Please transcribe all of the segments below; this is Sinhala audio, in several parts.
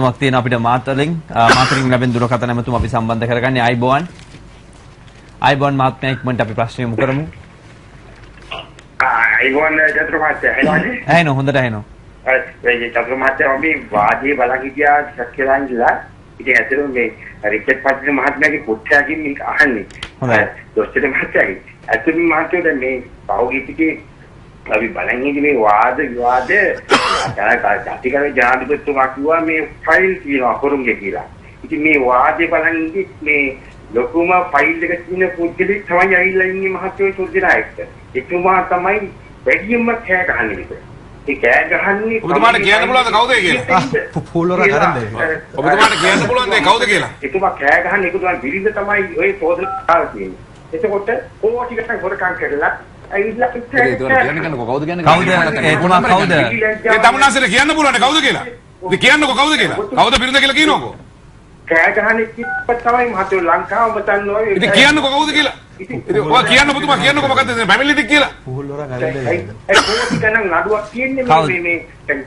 ඇමතුමක් තියෙන අපිට මාතරින් ලැබෙන දුරකථන ඇමතුම අපි සම්බන්ධ කරගන්නේ අයිබෝන් මහත්මයා ඉක්මනට අපි ප්‍රශ්න යොමු කරමු. අයිබෝන් චතුර මහත්තයා හෙලවන්නේ. ඇහෙනව හොඳට ඇහෙනව. ඒ චතුර මහත්තයා මේ වාදී බලන් හිටියා සක්කලන් ඉඳලා ඉතින් ඇත්තටම මේ රිචඩ් පත්‍රි මහත්මයාගේ පුත්‍රයාගෙන් මේක අහන්නේ. හොඳයි. දොස්තර මහත්තයාගේ ඇත්තටම මහත්තයා දැන් මේ පෞගීතිකේ අපි බලන් ඉන්නේ මේ වාද විවාද ජාතික ජනාධිපතිතුමා කිව්වා මේ ෆයිල් තියෙනවා කරුන්ගේ කියලා. ඉතින් මේ වාදේ බලන් ඉන්නේ මේ ලොකුම ෆයිල් එක තියෙන පුද්ගලෙක් තමයි ඇවිල්ලා ඉන්නේ මහත්තයෝ චුද්දනායක. එතුමා තමයි වැඩියෙන්ම කෑ ගහන්නේ විතර. ඒ කෑ ගහන්නේ ඔබතුමාට කියන්න පුළුවන්ද කවුද කියලා? පොලොර කරන්නේ. ඔබතුමාට කියන්න පුළුවන්ද කවුද කියලා? එතුමා කෑ ගහන්නේ එතුමා විරිඳ තමයි ওই සෝදනාව තියෙන්නේ. එතකොට ඕටිකට හොරකම් කරලා ඇවිල්ලා කවුද එතුමා කවුද? ඒ තමුන්නාසෙට කියන්න පුළුවන්ද කවුද කියලා? ඉතින් කියන්නකෝ කවුද කියලා? කවුද බිරිඳ කියලා කියනකෝ? කෑ ගහන්නේ කිප්පත් තමයි මහත්තයෝ ලංකාවම දන්නවා. ඉතින් කියන්නකෝ කවුද කියලා? ඉතින් ඔයා කියන්න ඔබතුමා කියන්නකෝ මොකද්ද ෆැමිලි ටික කියලා? පොලොර කරන්නේ. ඒ කොහොමද නඩුවක් කියන්නේ මේ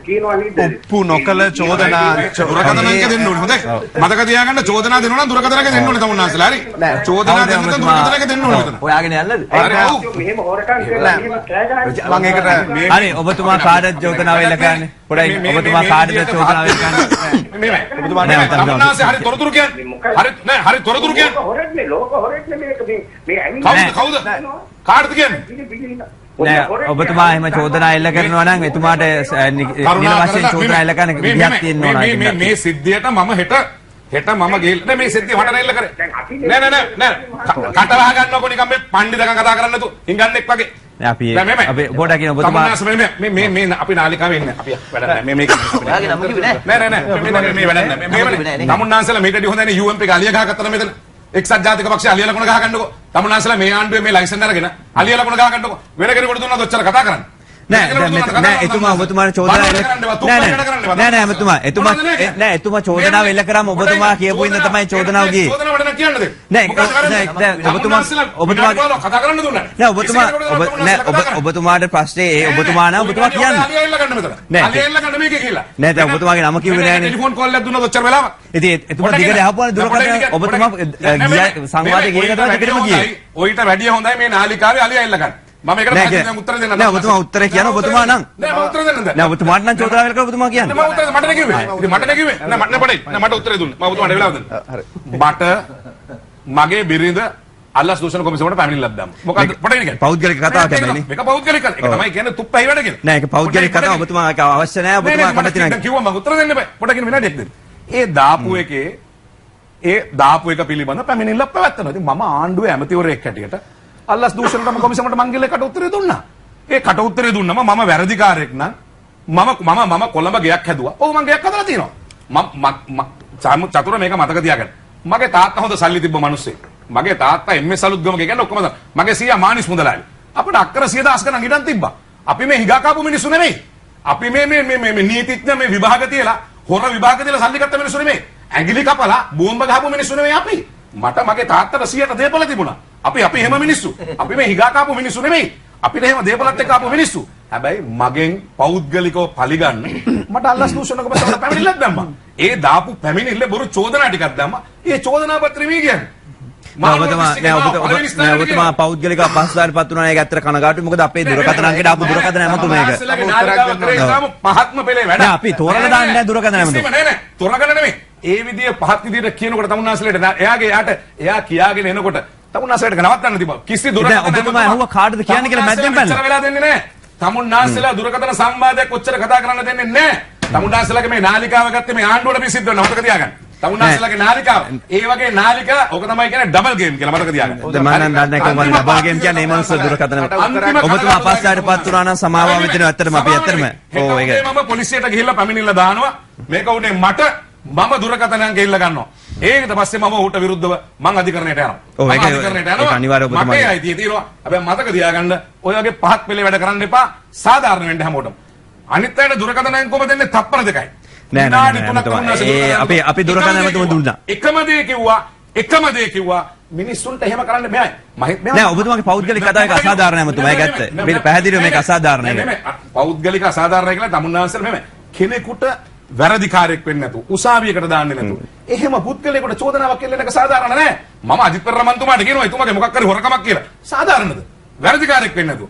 කියනවා නේද? ඔප්පු නොකල චෝදනා දුරකථනයක දෙන්න ඕනේ. හොඳයි. මතක තියාගන්න චෝදනා දෙනවා නම් දුරකථනයක දෙන්න ඕනේ තමුන්නාසලා. හරි. චෝදනා දෙන්න නම් දුරකථනයක දෙන්න ඕනේ මෙතන. ඔයාගෙන යන්නද? හරි. මෙහෙම හොරකම් කරලා මෙහෙම කෑ ගහන්නේ. මම ඒකට හරි ඔබතුමා කාටද චෝදනාව එල්ල කරන්නේ? පොඩයි ඔබතුමා කාටද චෝදනාව එල්ල කරන්නේ? ඔබතුමා තමුන්නාසේ හරි තොරතුරු කියන්නේ. හරි නෑ හරි තොරතුරු කියන්නේ. හොරෙන්නේ ලෝක හොරෙන්නේ මේක මේ කවුද කාටද කියන්නේ? නෑ ඔබතුමා එහෙම චෝදනා එල්ල කරනවා නම් එතුමාට නිල වශයෙන් චෝදනා එල්ල කරන්න විදිහක් තියෙන්න ඕන. මේ සිද්ධියට මම හෙට මම ගිහලා නෑ මේ සිද්ධිය මට එල්ල කරේ. නෑ කට වහ ගන්නකො නිකන් මේ පණ්ඩිතකම් කතා කරන්න තු හිඟන්නෙක් වගේ. අපි පොඩක් කියන ඔබතුමා මේ අපි නාලිකාවේ ඉන්නේ. අපි වැඩ නෑ මේක. ඔයාගේ නම කිව්වේ නෑ. නෑ මේ වැඩ නෑ. මේ තමුන්නාන්සලා මේකදී හොඳනේ UMP එක අලිය ගහගත්තා මෙතන. එක්සත් ජාතික පක්ෂය අලිය ලකුණ ගහ ගන්නකො. තමුන්නාන්සලා මේ ආණ්ඩුවේ මේ ලයිසන් අරගෙන අලිය ලකුණ ගහ ගන්නකො. වෙන කෙනෙකුට දුන්නොත් ඔච්චර කතා කරන්නේ. නෑ එතුමා ඔබතුමාට චෝදනා එතුමා චෝදනාව එල්ල කරාම ඔබතුමා කියපු ඉන්න තමයි චෝදනාව ගියේ. චෝදනාව වැඩ කියන්නද? නෑ කතා කරන්න දුන්නා. නෑ ඔබතුමාට ප්‍රශ්නේ ඔබතුමා නම් ඔබතුමා කියන්නේ. අලිය එල්ල ගන්න මෙතන. අලිය එල්ල ගන්න මේකේ කියලා. නෑ දැන් ඔබතුමාගේ නම කිව්වේ නෑනේ. ටෙලිෆෝන් කෝල් එකක් දුන්නොත් ඔච්චර වෙලාවක්. ඉතින් එතුමා දිගට අහපුවානේ දුරකථන ඔබතුමා සංවාදේ ගියේ කතාව දිගටම ගියේ. ඔයිට වැඩිය හොඳයි මේ නාලිකාවේ අලිය එල්ල ගන්න. මම ඒකට උත්තර දෙන්න නෑ ඔබතුමා උත්තරේ කියන ඔබතුමා නම් නෑ මම උත්තර දෙන්නද නෑ ඔබතුමාට නම් චෝදනාව එල්ල කරලා ඔබතුමා කියන්නේ මම උත්තර මට කිව්වේ ඉතින් මට කිව්වේ නෑ මට නෙපඩේ නෑ මට උත්තරේ දුන්නේ මම ඔබතුමාට වෙලාව දෙන්න හරි මට මගේ බිරිඳ අල්ලස් දූෂණ කොමිසමට පැමිණිල්ලක් දැම්මා මොකද්ද පොඩේ කියන්නේ පෞද්ගලික කතාවක් හැබැයිනේ මේක පෞද්ගලික ඒක තමයි කියන්නේ තුප්පයි වැඩ කියලා නෑ ඒක පෞද්ගලික කතාව ඔබතුමා ඒක අවශ්‍ය නෑ ඔබතුමා කඩ තියනවා කිව්වා මම උත්තර දෙන්න බෑ පොඩ කියන විනාඩියක් දෙන්න ඒ දාපු එකේ ඒ දාපු එක පිළිබඳ පැමිණිල්ලක් පැවැත්වෙනවා ඉතින් මම ආණ්ඩුවේ ඇමතිවරයෙක් හැටියට අල්ලස් දූෂණ කොමිසමට මං ගිහලා කට උත්තරේ දුන්නා ඒ කට උත්තරේ දුන්නම මම වැරදිකාරයෙක් නම් මම කොළඹ ගයක් හැදුවා. ඔව් මම ගයක් හදලා තියෙනවා. චතුර මේක මතක තියාගන්න. මගේ තාත්තා හොඳ සල්ලි තිබ්බ මිනිස්සෙක්. මගේ තාත්තා MS අලුත්ගම කියන්නේ ඔක්කොම මගේ සීයා මානිස් මුදලාලි. අපිට අක්කර 10000 ගණන් ඉඩම් තිබ්බා. අපි මේ හිගා කාපු මිනිස්සු නෙමෙයි. අපි මේ නීතිඥ මේ විභාග තියලා හොර විභාග තියලා සල්ලි ගත්ත මිනිස්සු නෙමෙයි. ඇඟිලි කපලා බෝම්බ ගහපු මිනිස්සු නෙමෙයි අපි. මට මගේ තාත්තට 100ට දේපල තිබුණා. අපි එහෙම මිනිස්සු. අපි මේ හිගා කාපු මිනිස්සු නෙමෙයි. අපිට එහෙම දේපලත් එක්ක ආපු මිනිස්සු. හැබැයි මගෙන් පෞද්ගලිකව පරිගන්න මට අල්ලස් දූෂණක බසවල පැමිණිල්ලක් දැම්මා. ඒ දාපු පැමිණිල්ල බොරු චෝදනා ටිකක් දැම්මා. ඒ චෝදනා පත්‍රෙ වී කියන්නේ. ඔබතුමා පෞද්ගලික පස්දාරිපත් වුණා ඒක ඇත්තට කනගාටුයි මොකද අපේ දුරකථන අංකයට ආපු දුරකථන හැමතුම මේක මහත්ම පෙළේ වැඩ. අපි තෝරලා දාන්නේ නැහැ දුරකථන හැමතුම. නෑ තෝරගන්න නෙමෙයි. ඒ විදිය පහත් විදියට කියනකොට තමුන්නාසලට එයා කියාගෙන එනකොට තමුන්නාසලට නවත්තන්න තිබ්බා. කිසි දුරකථන ඔබතුමා අහුව කාටද කියන්නේ කියලා මැද්දෙන් බැලුවා. වෙලා දෙන්නේ නැහැ. තමුන්නාසලා දුරකථන සංවාදයක් ඔච්චර කතා කරන්න දෙන්නේ නැහැ. තමුන්නාසලාගේ මේ නාලිකාව ගත්තේ මේ ආණ්ඩුවට පිසිද්ද වෙනවා මතක තියාගන්න. තමුන්නාසලාගේ නාලිකාව. ඒ වගේ නාලිකා ඔක තමයි කියන්නේ ඩබල් ගේම් කියලා මතක තියාගන්න. මම නම් දන්නේ කොහොමද ඩබල් ගේම් කියන්නේ මේ මනස දුරකථන. ඔබතුමා පස්සාරපත් වුණා නම් සමාව වෙතිනවා ඇත්තටම අපි ඇත්තටම. ඕ ඒක. මම පොලිසියට ගිහිල්ලා පැමිණිල්ල දානවා. මේක උනේ මට මම දුරකථනයන් ගෙල්ල ගන්නවා. ඒකට පස්සේ මම ඌට විරුද්ධව මං අධිකරණයට යනවා. ඔව් ඒක අනිවාර්යව ඔබතුමා. මගේ අයිතිය තියෙනවා. හැබැයි මතක තියාගන්න ඔය වගේ පහත් පෙළේ වැඩ කරන්න එපා. සාධාරණ වෙන්න හැමෝටම. අනිත් අයට දුරකථනයන් කොහොමද දෙන්නේ? තප්පර දෙකයි. නෑ අපි දුරකථන හැමතුම දුන්නා. එකම දේ කිව්වා මිනිස්සුන්ට එහෙම කරන්න බෑ. නෑ ඔබතුමාගේ පෞද්ගලික කතාව එක අසාධාරණ හැමතුම. ඒක ඇත්ත. මේ පැහැදිලිව මේක අසාධාරණයි. පෞද්ගලික අසාධාරණයි කියලා තමුන්නාන්සල මෙහෙම කෙනෙකුට වැරදිකාරයෙක් වෙන්නේ නැතුව උසාවියකට දාන්නේ නැතුව එහෙම පුද්ගලයෙකුට චෝදනාවක් කෙල්ලන එක සාධාරණ නෑ. මම අජිත් පෙරේරා කියනවා එතුමාගේ මොකක් හරි හොරකමක් කියලා. සාධාරණද? වැරදිකාරයෙක් වෙන්නේ නැතුව.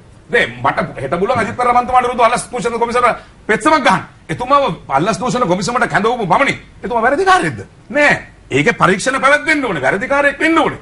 මට හෙට බුලන් අජිත් පෙරේරා විරුද්ධව අල්ලස් දූෂණ කොමිසම පෙත්සමක් ගන්න. එතුමාව අල්ලස් දූෂණ කොමිසමට කැඳවපු පමණින් එතුමා වැරදිකාරයෙක්ද? නෑ. ඒකේ පරීක්ෂණ පැවැත්වෙන්න ඕනේ. වැරදිකාරයෙක් වෙන්න ඕනේ.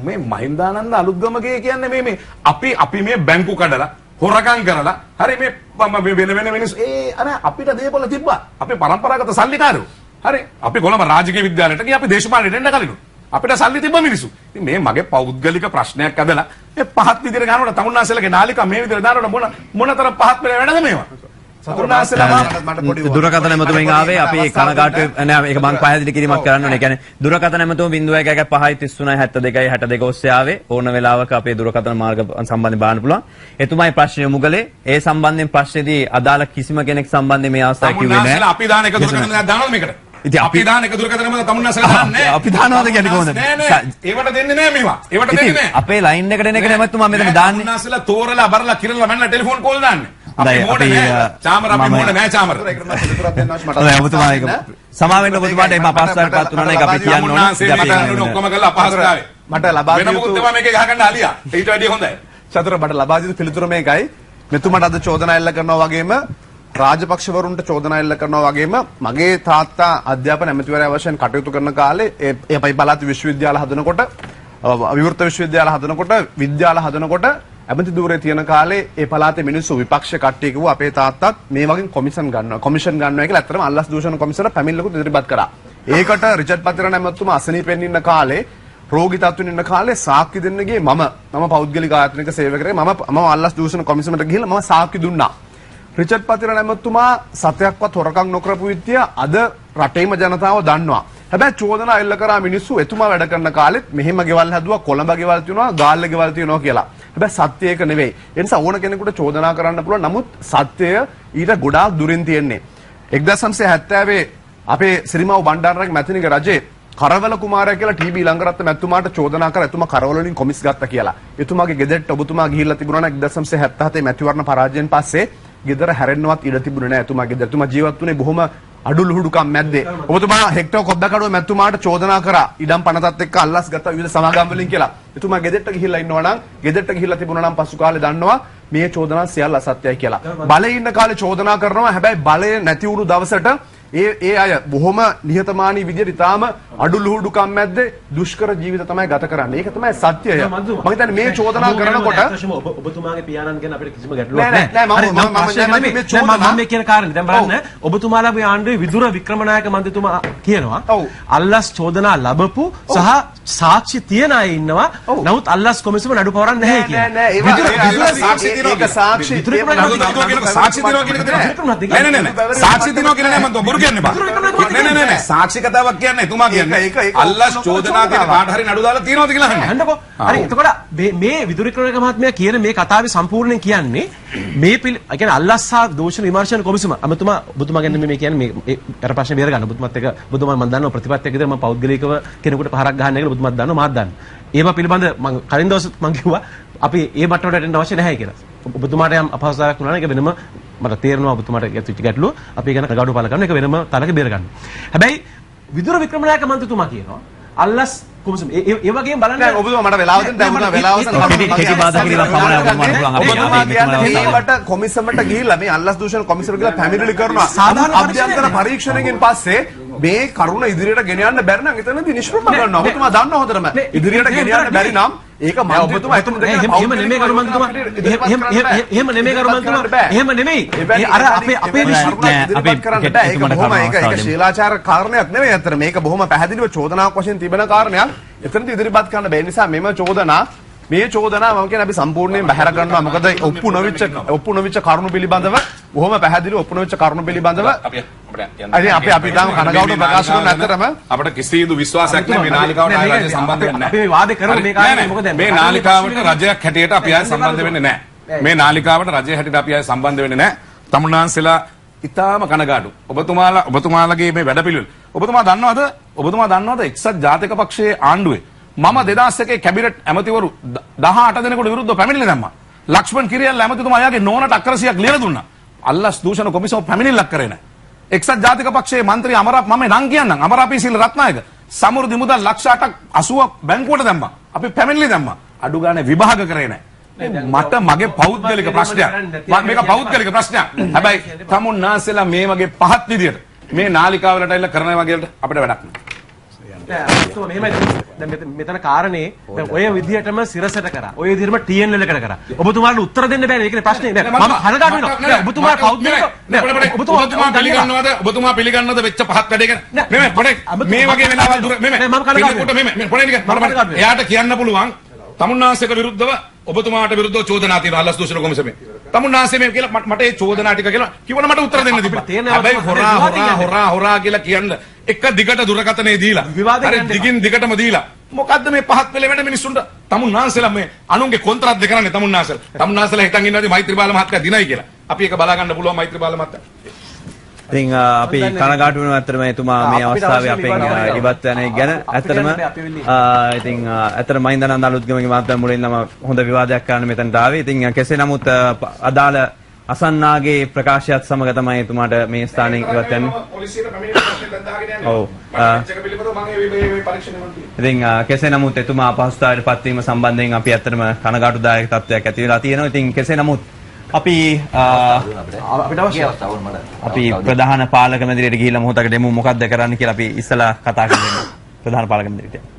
මේ මහින්දානන්ද අලුත්ගමගේ කියන්නේ මේ අපි මේ බැංකු කඩලා හොරකම් කරලා හරි මේ වෙන මිනිස්සු අර අපිට දේපොළ තිබ්බා. අපේ පරම්පරාගත සල්ලිකාරයෝ. හරි අපි කොළඹ රාජකීය විද්‍යාලයට ගියා අපි දේශපාලනයට එන්න කලින්. අපිට සල්ලි තිබ්බ මිනිස්සු. ඉතින් මේ මගේ පෞද්ගලික ප්‍රශ්නයක් අදලා මේ පහත් විදිහට ගන්නකොට තමුන්නාසලගේ නාලිකා මේ විදිහට දානකොට මොනතරම් පහත් වෙලා වැඩද මේවා? දුරකථන ඇමතුමින් ආවේ අපි කනගාටු නෑ ඒක මම පැහැදිලි කිරීමක් කරන්න ඕනේ. ඒ කියන්නේ දුරකථන ඇමතුම 01.5 ඔස්සේ ආවේ ඕන වෙලාවක අපේ දුරකථන මාර්ග සම්බන්ධයෙන් බලන්න පුළුවන්. එතුමයි ප්‍රශ්න යොමු කළේ. ඒ සම්බන්ධයෙන් ප්‍රශ්නේදී අදාළ කිසිම කෙනෙක් සම්බන්ධයෙන් මේ අවස්ථාව කිව්වේ නෑ. අපි දාන එක දුරකථන දානවද මේකට? ඉතින් අපි දාන එක දුරකථන මත තමුන්නාසල දාන්නේ. අපි දානවද කියන්නේ කොහොමද? ඒවට දෙන්නේ නෑ මේවා. ඒවට දෙන්නේ නෑ. අපේ ලයින් එකට එන එක නෙමෙතුමා මෙතන දාන්නේ. තමුන්නාසල තෝරලා බරලා කිරලා මන්න ටෙලිෆෝන් කෝල් දාන්නේ. චාමර අපි මොඩ නෑ චාමර. සමාවෙන්න ඔබතුමාට එම අපහසුතාවයටපත් වුණා නේ අපි කියන්න ඕනේ. ඔක්කොම කරලා අපහසුතාවය. මට ලබා වෙන මොකද මේකේ ගහගන්න අලියා. ඊට වැඩිය හොඳයි. චතුර මට ලබා දීපු පිළිතුර මේකයි. මෙතුමාට අද චෝදනා එල්ල කරනවා වගේම රාජපක්ෂවරුන්ට චෝදනා එල්ල කරනවා වගේම මගේ තාත්තා අධ්‍යාපන ඇමතිවරයා වශයෙන් කටයුතු කරන කාලේ ඒ පළාත් විශ්වවිද්‍යාල හදනකොට විවෘත විශ්වවිද්‍යාල හදනකොට විද්‍යාල හදනකොට ඇමති ධූරයේ තියෙන කාලේ ඒ පළාතේ මිනිස්සු විපක්ෂ කට්ටිය කිව්වා අපේ තාත්තත් මේ වගේ කොමිෂන් ගන්නවා කියලා ඇත්තටම අල්ලස් දූෂණ කොමිසම පැමිණිල්ලකුත් ඉදිරිපත් කරා. ඒකට රිචඩ් පතිරණ ඇමතුමා අසනීපෙන් ඉන්න කාලේ රෝගී තත්ත්වෙන් ඉන්න කාලේ සාක්ෂි දෙන්න ගියේ මම පෞද්ගලික ආයතනික සේවකයෙක් මම අල්ලස් දූෂණ කොමිසමට ගිහිල්ලා මම සාක්ෂි දුන්නා. රිචඩ් පතිරණ ඇමතුමා සතයක්වත් හොරකම් නොකරපු විදිය අද රටේම ජනතාව දන්නවා. හැබැයි චෝදනා එල්ල කරා මිනිස්සු එතුමා වැඩ කරන කාලෙත් මෙහෙම ගෙවල් හැදුවා කොළඹ ගෙවල් තියෙනවා ගාල්ල ගෙවල් තියෙනවා කියලා. හැබැයි සත්‍ය ඒක නෙවෙයි. ඒ නිසා ඕන කෙනෙකුට චෝදනා කරන්න පුළුවන්. නමුත් සත්‍යය ඊට ගොඩාක් දුරින් තියෙන්නේ. 1970 අපේ සිරිමාව් බණ්ඩාරනායක මැතිනික රජේ කරවල කුමාරයා කියලා ටීබී ළඟරත්න මැතිතුමාට චෝදනා කරා එතුමා කරවල වලින් කොමිස් ගත්තා කියලා. එතුමාගේ ගෙදරට ඔබතුමා ගිහිල්ලා තිබුණා නම් 1977 මැතිවරණ පරාජයෙන් පස්සේ ගෙදර හැරෙන්නවත් ඉඩ තිබුණේ නැහැ එතුමාගේ ගෙදර. එතුමා ජීවත් වුණේ බොහොම අඩුලුහුඩුකම් මැද්දේ. ඔබතුමා හෙක්ටර් කොද්දකඩුව මැතිතුමාට චෝදනා කරා ඉඩම් පනතත් එක්ක අල්ලස් ගත්තා විවිධ සමාගම් වලින් කියලා. එතුමා ගෙදරට ගිහිල්ලා ඉන්නවා නම් ගෙදරට ගිහිල්ලා තිබුණා නම් පසු කාලේ දන්නවා මේ චෝදනා සියල්ල අසත්‍යයි කියලා. බලේ ඉන්න කාලේ චෝදනා කරනවා. හැබැයි බලය නැති වුණු දවසට ඒ අය බොහොම නිහතමානී විදියට ඉතාලම අඩුලුහුඩුකම් මැද්දේ දුෂ්කර ජීවිත තමයි ගත කරන්නේ. ඒක තමයි සත්‍යය. මම හිතන්නේ මේ චෝදනා කරනකොට ඔබතුමාගේ පියාණන් ගැන අපිට කිසිම ගැටලුවක් නැහැ. මම මේ කියන කාරණේ දැන් බලන්න ඔබතුමාලාගේ ආණ්ඩුවේ විදුර වික්‍රමනායක මන්ත්‍රීතුමා කියනවා අල්ලස් චෝදනා ලැබපු සහ සාක්ෂි තියන අය ඉන්නවා. නමුත් අල්ලස් කොමිසම නඩු පවරන්නේ නැහැ කියලා. සාක්ෂි තියනවා සාක්ෂි තියනවා කියන්නේ මම බොරු කියන්නේ බා. නෑ සාක්ෂි කතාවක් කියන්නේ එතුමා කියන්නේ අල්ලස් චෝදනා කරන කාට හරි නඩු දාලා තියනවද කියලා අහන්නේ. අහන්නකෝ. හරි එතකොට මේ විදුරිකරණක මහත්මයා කියන මේ කතාවේ සම්පූර්ණයෙන් කියන්නේ මේ කියන්නේ අල්ලස් සහ දෝෂණ විමර්ශන කොමිසම අමතුමා ඔබතුමා ගැන මේ කියන්නේ මේ අර ප්‍රශ්නේ බේර ගන්න ඔබතුමාත් එක ඔබතුමා මම දන්නවා ප්‍රතිපත්තියක් විදිහට මම පෞද්ගලිකව කෙනෙකුට පහරක් ගහන්න කියලා ඔබතුමාත් දන්නවා මාත් දන්නවා. ඒවා පිළිබඳ මම කලින් දවස් මම කිව්වා අපි ඒ මට්ටමට එන්න අවශ්‍ය නැහැ කියලා. ඔබතුමාට යම් අපහසුතාවයක් වුණා නම් ඒක වෙනම මට තේරෙනවා ඔබතුමාට ගැටුච්ච ගැටලුව අපි ඒක ගැන ගඩොව පාල කරන එක වෙනම තරක බේර ගන්න. හැබැයි විදුර වික්‍රමනායක මන්ත්‍රීතුමා කියනවා අල්ලස් කොමිසම ඒ වගේම බලන්න ඔබතුමා මට වෙලාව දෙන්න දැන් උනා වෙලාව කෙටි බාධා කිරීමක් පමණයි ඔබතුමා කියන්නේ මේකට කොමිසමට ගිහිල්ලා මේ අල්ලස් දූෂණ කොමිසම කියලා පැමිණිලි කරනවා. අභ්‍යන්තර පරීක්ෂණයෙන් පස්සේ මේ කරුණ ඉදිරියට ගෙන යන්න බැරි නම් එතනදී නිෂ්ප්‍රභ කරනවා. ඔබතුමා දන්නවා හොඳටම ඉදිරියට ගෙන යන්න බැරි නම් ඒක මම ඔබතුමා එතන දෙන්න එහෙම නෙමෙයි කරු මන්ත්‍රීතුමා එහෙම නෙමෙයි කරු මන්ත්‍රීතුමා එහෙම නෙමෙයි අර අපේ ඉදිරිපත් කරන්න බෑ. ඒක බොහොම ඒක ශීලාචාර කාරණයක් නෙමෙයි අතර මේක බොහොම පැහැදිලිව චෝදනාවක් වශයෙන් තිබෙන කාරණයක්. එතනදී ඉදිරිපත් කරන්න බැරි නිසා මෙම චෝදනා මම කියන්නේ අපි සම්පූර්ණයෙන් බහැර ගන්නවා. මොකද ඔප්පු නොවිච්ච කරුණු පිළිබඳව බොහොම පැහැදිලිව ඔප්පු නොවිච්ච කරුණු පිළිබඳව අපි තාම කනගාටු ප්‍රකාශ කරන අතරම අපිට කිසිදු විශ්වාසයක් නැහැ මේ නාලිකාවට ආය රජය සම්බන්ධ වෙන්නේ නැහැ. අපි මේ වාදේ කරමු මේ කාරණේ මොකද මේ නාලිකාවට රජයක් හැටියට අපි ආය සම්බන්ධ වෙන්නේ නැහැ. මේ නාලිකාවට රජය හැටියට අපි ආය සම්බන්ධ වෙන්නේ නැහැ. තමුන්නාන්සලා ඉතාම කනගාටු. ඔබතුමාලගේ මේ වැඩපිළිවෙල. ඔබතුමා දන්නවද එක්සත් ජාතික පක්ෂයේ ආණ්ඩුවේ මම 2001 කැබිනට් ඇමතිවරු 18 දෙනෙකුට විරුද්ධව පැමිණිලි දැම්මා. ලක්ෂ්මන් කිරියල්ල ඇමතිතුමා යාගේ නෝනට අක්කර 100ක් ලියලා දුන්නා. අල්ලස් දූෂණ කොමිසම පැමිණිල්ලක් කරේ නැහැ. එක්සත් ජාතික පක්ෂයේ මන්ත්‍රී මම නම් කියන්නම් අමරාපීසිල රත්නායක සමෘද්ධි මුදල් ලක්ෂ 8ක් 80ක් බැංකුවට දැම්මා. අපි පැමිණිලි දැම්මා. අඩු ගානේ විභාග කරේ නැහැ. මට මගේ පෞද්ගලික ප්‍රශ්නයක්. මේක පෞද්ගලික ප්‍රශ්නයක්. හැබැයි තමුන්නාන්සලා මේ වගේ පහත් විදියට මේ නාලිකාවලට ඇවිල්ලා කරනවා වගේ අපිට වැඩක් නැහැ. දැන් මෙතන කාරණේ දැන් ඔය විදිහටම සිරසට කරා. ඔය විදිහටම TN වලකට කරා. ඔබතුමාට උත්තර දෙන්න බෑනේ. ඒකනේ ප්‍රශ්නේ. නෑ මම හරගන්න වෙනවා. ඔබතුමා පෞද්ගලික ඔබතුමා පිළිගන්නවද වෙච්ච පහත් වැඩේ ගැන? මේ වගේ වෙලාවල් දුර එයාට කියන්න පුළුවන් තමුන්නාන්සේක විරුද්ධව ඔබතුමාට විරුද්ධව චෝදනා තියෙනවා අල්ලස් දූෂණ කොමිසමේ. තමුන්නාන්සේ මේ කියලා මට ඒ චෝදනා ටික කියලා කිව්වන මට උත්තර දෙන්න තිබ්බා. හැබැයි හොරා කියලා කියන්න එක දිගට දුරකථනේ දීලා හරි දිගින් දිගටම දීලා මොකද්ද මේ පහත් වෙලේ වැඩ මිනිස්සුන්ට තමුන්නාන්සේලා මේ අනුන්ගේ කොන්ත්‍රාත් දෙක කරන්නේ තමුන්නාන්සේලා හිතන් ඉන්නවාදී මෛත්‍රීපාල මහත්තයා දිනයි කියලා. අපි ඒක බලා ගන්න පුළුවන් මෛත්‍රීපාල මහත්තයා. ඉතින් අපි කනගාටු වෙනවා ඇත්තටම එතුමා මේ අවස්ථාවේ අපෙන් ඉවත් වෙන එක ගැන. ඇත්තටම ඉතින් ඇත්තට මහින්දානන්ද අලුත්ගමගේ මහත්මයා මුලින්ම හොඳ විවාදයක් කරන්න මෙතනට ආවේ. ඉතින් කෙසේ නමුත් අදාළ අසන්නාගේ ප්‍රකාශයත් සමග තමයි එතුමාට මේ ස්ථානයෙන් ඉවත් වෙන්නේ. පොලිසියට පැමිණිලි ප්‍රශ්නේ දැන් දාගෙන යන්නේ. ඔව්. ඒක පිළිබඳව මම මේ පරීක්ෂණය කරනවා. ඉතින් කෙසේ නමුත් එතුමා අපහසුතාවයට පත්වීම සම්බන්ධයෙන් අපි ඇත්තටම කනගාටුදායක තත්ත්වයක් ඇති වෙලා තියෙනවා. ඉතින් කෙසේ නමුත් අපි අපිට අවශ්‍ය අවස්ථාවල් මට අපි ප්‍රධාන පාලක මැදිරියට ගිහිල්ලා මොහොතකට දෙමු මොකක්ද කරන්න කියලා අපි ඉස්සලා කතා කරමු ප්‍රධාන පාලක මැදිරියට.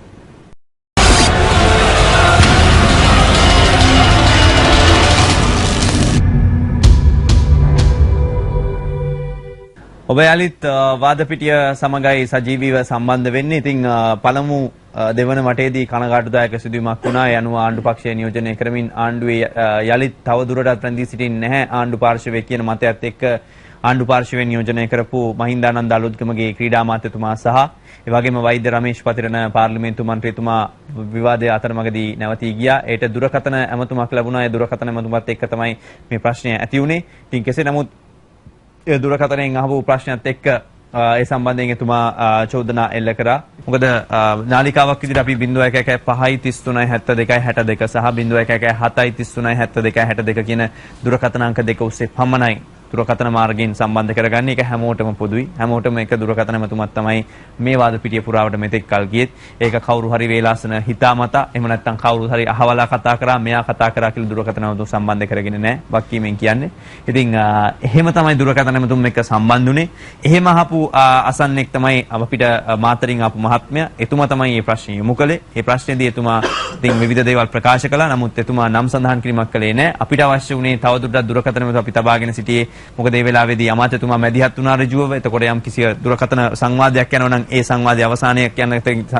ඔබ යලිත් වාදපිටිය සමගයි සජීවීව සම්බන්ධ වෙන්නේ. ඉතින් පළමු දෙවන වටේදී කනගාටුදායක සිදුවීමක් වුණා. ඒ අනුව ආණ්ඩු පක්ෂය නියෝජනය කරමින් ආණ්ඩුවේ යලිත් තව දුරටත් රැඳී සිටින්නේ නැහැ ආණ්ඩු පාර්ශවයේ කියන මතයත් එක්ක ආණ්ඩු පාර්ශවයෙන් නියෝජනය කරපු මහින්දානන්ද අලුත්ගමගේ ක්‍රීඩා අමාත්‍යතුමා සහ ඒ වගේම වෛද්‍ය රමේෂ් පතිරණ පාර්ලිමේන්තු මන්ත්‍රීතුමා විවාදයේ අතරමඟදී නැවතී ගියා. ඒට දුරකථන ඇමතුමක් ලැබුණා. ඒ දුරකථන ඇමතුමත් එක්ක තමයි මේ ප්‍රශ්නය ඇති වුණේ. ඉතින් කෙසේ නමුත් ඒ දුරකථනයෙන් අහපු ප්‍රශ්නයත් එක්ක ඒ සම්බන්ධයෙන් එතුමා චෝදනා එල්ල කරා. මොකද නාලිකාවක් විදිහට අපි 0.133.72.62 සහ 0.133.72.62 කියන දුරකථන අංක දෙක ඔස්සේ පමණයි දුරකථන මාර්ගයෙන් සම්බන්ධ කරගන්නේ. ඒක හැමෝටම පොදුයි. හැමෝටම එක දුරකථන මතුමත් තමයි මේ වාද පිටිය පුරාවට මෙතෙක් කල් ගියෙත්. ඒක කවුරු හරි වේලාසන හිතාමතා එහෙම නැත්නම් කවුරු හරි අහවලා කතා කරා මෙයා කතා කරා කියලා දුරකථන මතුම සම්බන්ධ කරගෙන නැහැ. වක්කීමෙන් කියන්නේ. ඉතින් එහෙම තමයි දුරකථන මතුම එක්ක සම්බන්ධ උනේ. එහෙම අහපු අසන්නෙක් තමයි අපිට මාතරින් ආපු මහත්මයා. එතුමා තමයි මේ ප්‍රශ්නේ යොමු කළේ. මේ ප්‍රශ්නේදී එතුමා ඉතින් විවිධ දේවල් ප්‍රකාශ කළා. නමුත් එතුමා නම් සඳහන් කිරීමක් කළේ නැහැ. අපිට අවශ්‍ය වුණේ තවදුරටත් දුරකථන මතුම අපි තබාගෙන සිටියේ. මොකද මේ වෙලාවේදී අමාත්‍යතුමා මැදිහත් වුණා ඍජුවව. එතකොට යම් කිසි දුරකථන සංවාදයක් යනවා නම් ඒ සංවාදයේ අවසානයක් යන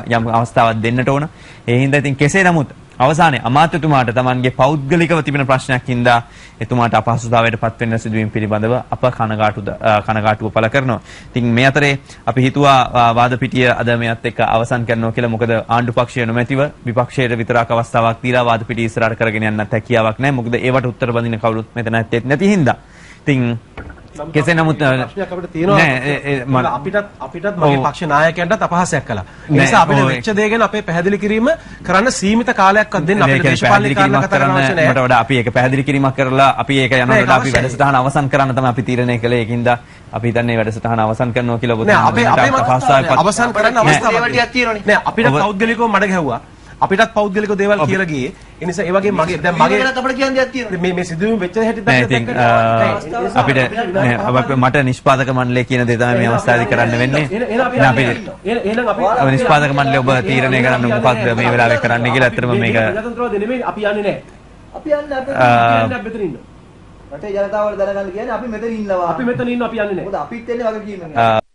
යම් අවස්ථාවක් දෙන්නට ඕන. ඒ හින්දා ඉතින් කෙසේ නමුත් අවසානයේ අමාත්‍යතුමාට Tamanගේ පෞද්ගලිකව තිබෙන ප්‍රශ්නයක් හින්දා එතුමාට අපහසුතාවයට පත් වෙන්න සිදුවීම් පිළිබඳව අප කනගාටුව පළ කරනවා. ඉතින් මේ අතරේ අපි හිතුවා වාද පිටිය අද මෙයත් එක්ක අවසන් කරනවා කියලා. මොකද ආණ්ඩු පක්ෂය නොමැතිව විපක්ෂයට විතරක් අවස්ථාවක් දීලා වාද පිටිය ඉස්සරහට කරගෙන යන්නත් හැකියාවක් නැහැ. මොකද ඒවට උත්තර බඳින කවුරුත් මෙතන නැති හින්දා. ඉතින් කෙසේ නමුත් ප්‍රශ්නයක් අපිට තියෙනවා අපිටත් මගේ පක්ෂ නායකයන්ටත් අපහාසයක් කළා. ඒ නිසා අපිට වෙච්ච දේ ගැන අපේ පැහැදිලි කිරීම කරන්න සීමිත කාලයක්වත් දෙන්න අපිට දේශපාලනික කාරණා කතා කරන්න අවශ්‍ය නැහැ. මට වඩා අපි ඒක පැහැදිලි කිරීමක් කරලා අපි ඒක යනකොට අපි වැඩසටහන අවසන් කරන්න තමයි අපි තීරණය කළේ. ඒකින්ද අපි හිතන්නේ වැඩසටහන අවසන් කරනවා කියලා ඔබතුමා අවසන් කරන්න අවස්ථාවක් තියෙනවනේ. නෑ අපිට පෞද්ගලිකව මඩ ගැහුවා. අපිටත් පෞද්ගලික දේවල් කියලා ගියේ. ඒ නිසා ඒ වගේ මගේ දැන් මගේ අපිට කියන්න දෙයක් තියෙනවා. මේ සිදුවීම වෙච්ච හැටි අපිට මට නිෂ්පාදක මණ්ඩලය කියන දේ තමයි මේ අවස්ථාවේදී කරන්න වෙන්නේ. අපි නිෂ්පාදක මණ්ඩලය ඔබ තීරණය කරන්න මොකක්ද මේ වෙලාවේ කරන්න කියලා. ඇත්තටම මේක අපි යන්නේ නැහැ. අපි යන්නේ මෙතන ඉන්නවා. රටේ ජනතාවට දැනගන්න කියන්නේ අපි මෙතන ඉන්නවා. අපි මෙතන ඉන්නවා අපි යන්නේ නැහැ. මොකද අපිත් එන්නේ වගේ කියනවා.